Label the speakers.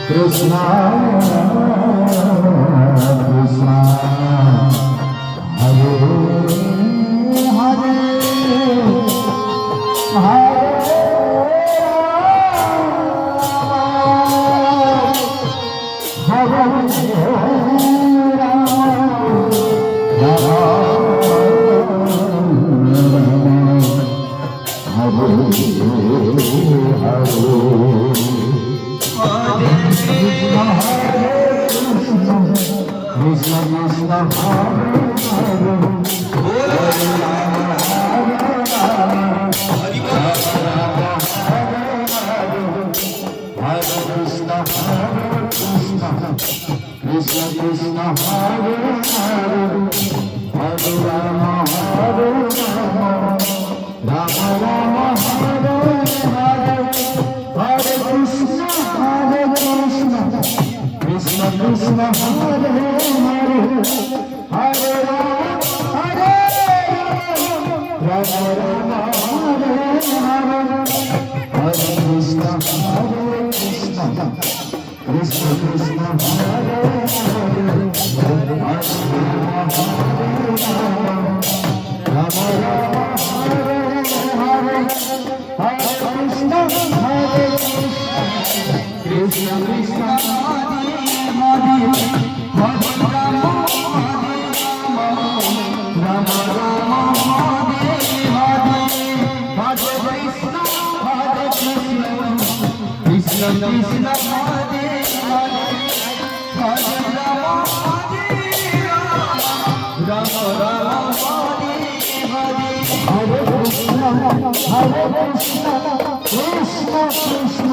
Speaker 1: Krishna Krishna Hare Hare Hare Krishna Krishna Hare Hare Hare Rama Hare Rama Rama Rama Hare Hare Hare Krishna Hare Krishna Krishna Krishna Hare Hare Hare Rama Hare Rama Rama Hare Hare Hare Krishna Hare Krishna Krishna Krishna Hare Hare Hare Rama Rama Rama Hare Hare Hare Krishna Hare Krishna Krishna Hare Hare Hare Rama Rama Rama Hare Hare Hare Krishna Hare Krishna Krishna Krishna Hare Hare Hare Rama Rama Rama Hare Hare Hare Krishna Krishna Krishna